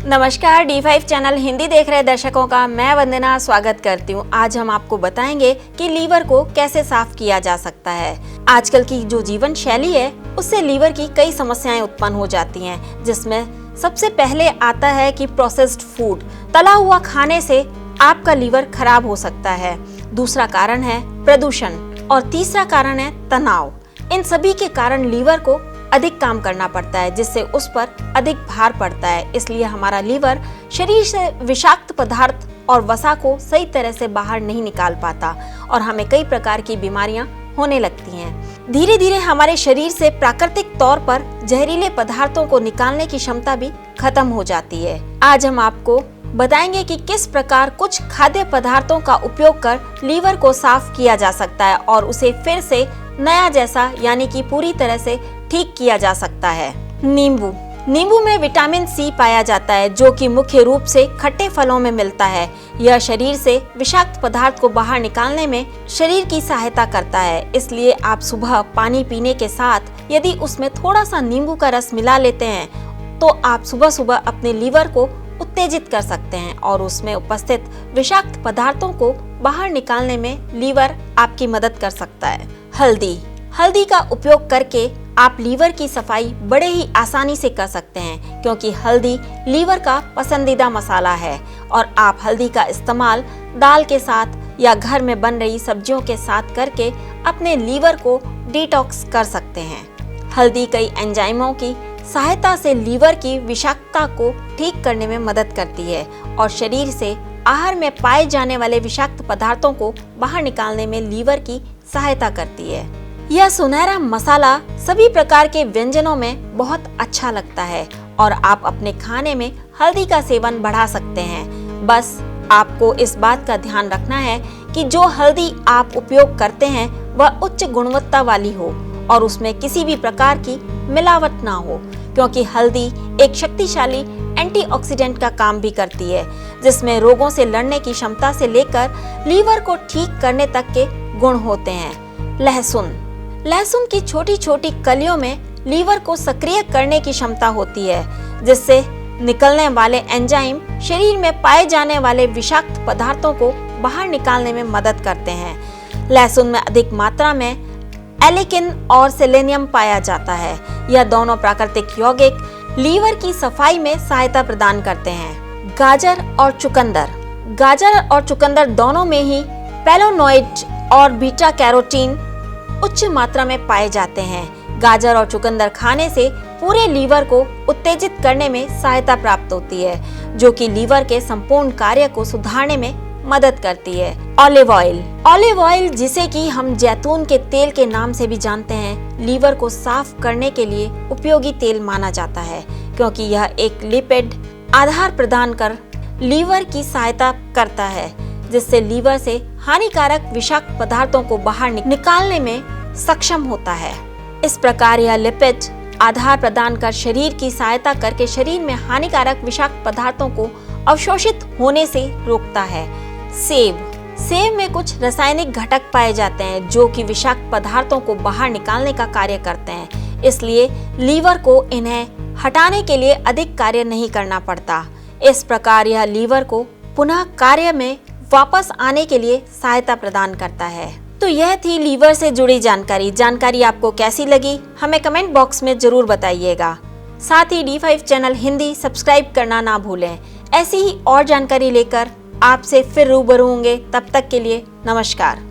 नमस्कार, D5 channel Hindi देख रहे दर्शकों का मैं वंदना स्वागत करती हूँ। आज हम आपको बताएंगे कि लीवर को कैसे साफ किया जा सकता है। आजकल की जो जीवन शैली है उससे लीवर की कई समस्याएं उत्पन्न हो जाती हैं, जिसमें सबसे पहले आता है कि प्रोसेस्ड फूड, तला हुआ खाने से आपका लीवर खराब हो सकता है। दूसरा कारण है प्रदूषण और तीसरा कारण है तनाव। इन सभी के कारण लीवर को अधिक काम करना पड़ता है, जिससे उस पर अधिक भार पड़ता है। इसलिए हमारा लीवर शरीर से विषाक्त पदार्थ और वसा को सही तरह से बाहर नहीं निकाल पाता और हमें कई प्रकार की बीमारियां होने लगती हैं। धीरे धीरे हमारे शरीर से प्राकृतिक तौर पर जहरीले पदार्थों को निकालने की क्षमता भी खत्म हो जाती है। आज हम आपको बताएंगे कि किस प्रकार कुछ खाद्य पदार्थों का उपयोग कर लीवर को साफ किया जा सकता है और उसे फिर से नया जैसा यानी कि पूरी तरह से ठीक किया जा सकता है। नींबू में विटामिन सी पाया जाता है, जो कि मुख्य रूप से खट्टे फलों में मिलता है। यह शरीर से विषाक्त पदार्थ को बाहर निकालने में शरीर की सहायता करता है। इसलिए आप सुबह पानी पीने के साथ यदि उसमें थोड़ा सा नींबू का रस मिला लेते हैं तो आप सुबह सुबह अपने लीवर को उत्तेजित कर सकते हैं और उसमें उपस्थित विषाक्त पदार्थों को बाहर निकालने में लीवर आपकी मदद कर सकता है। हल्दी का उपयोग करके आप लीवर की सफाई बड़े ही आसानी से कर सकते हैं, क्योंकि हल्दी लीवर का पसंदीदा मसाला है और आप हल्दी का इस्तेमाल दाल के साथ या घर में बन रही सब्जियों के साथ करके अपने लीवर को डिटॉक्स कर सकते हैं। हल्दी कई एंजाइमों की सहायता से लीवर की विषाक्तता को ठीक करने में मदद करती है और शरीर से आहार में पाए जाने वाले विषाक्त पदार्थों को बाहर निकालने में लीवर की सहायता करती है। यह सुनहरा मसाला सभी प्रकार के व्यंजनों में बहुत अच्छा लगता है और आप अपने खाने में हल्दी का सेवन बढ़ा सकते हैं। बस आपको इस बात का ध्यान रखना है कि जो हल्दी आप उपयोग करते हैं वह उच्च गुणवत्ता वाली हो और उसमें किसी भी प्रकार की मिलावट ना हो, क्योंकि हल्दी एक शक्तिशाली एंटीऑक्सीडेंट का काम भी करती है, जिसमें रोगों से लड़ने की क्षमता से लेकर लीवर को ठीक करने तक के गुण होते हैं। लहसुन की छोटी छोटी कलियों में लीवर को सक्रिय करने की क्षमता होती है, जिससे निकलने वाले एंजाइम शरीर में पाए जाने वाले विषाक्त पदार्थों को बाहर निकालने में मदद करते हैं। लहसुन में अधिक मात्रा में एलिकिन और सेलेनियम पाया जाता है। यह दोनों प्राकृतिक यौगिक लीवर की सफाई में सहायता प्रदान करते हैं। गाजर और चुकंदर दोनों में ही फ्लेवोनॉइड और बीटा कैरोटीन उच्च मात्रा में पाए जाते हैं। गाजर और चुकंदर खाने से पूरे लीवर को उत्तेजित करने में सहायता प्राप्त होती है, जो कि लीवर के संपूर्ण कार्य को सुधारने में मदद करती है। ऑलिव ऑयल, जिसे कि हम जैतून के तेल के नाम से भी जानते हैं, लीवर को साफ करने के लिए उपयोगी तेल माना जाता है, क्योंकि यह एक लिपिड आधार प्रदान कर लीवर की सहायता करता है, जिससे लीवर से हानिकारक विषाक्त पदार्थों को बाहर निकालने में सक्षम होता है। इस प्रकार यह लिपिड आधार प्रदान कर शरीर की सहायता करके शरीर में हानिकारक विषाक्त पदार्थों को अवशोषित होने से रोकता है। सेब में कुछ रासायनिक घटक पाए जाते हैं, जो कि विषाक्त पदार्थों को बाहर निकालने का कार्य करते हैं। इसलिए लीवर को इन्हें हटाने के लिए अधिक कार्य नहीं करना पड़ता। इस प्रकार यह लीवर को पुनः कार्य में वापस आने के लिए सहायता प्रदान करता है। तो यह थी लीवर से जुड़ी जानकारी आपको कैसी लगी हमें कमेंट बॉक्स में जरूर बताइएगा। साथ ही D5 चैनल हिंदी सब्सक्राइब करना ना भूलें। ऐसी ही और जानकारी लेकर आपसे फिर रूबरू होंगे। तब तक के लिए नमस्कार।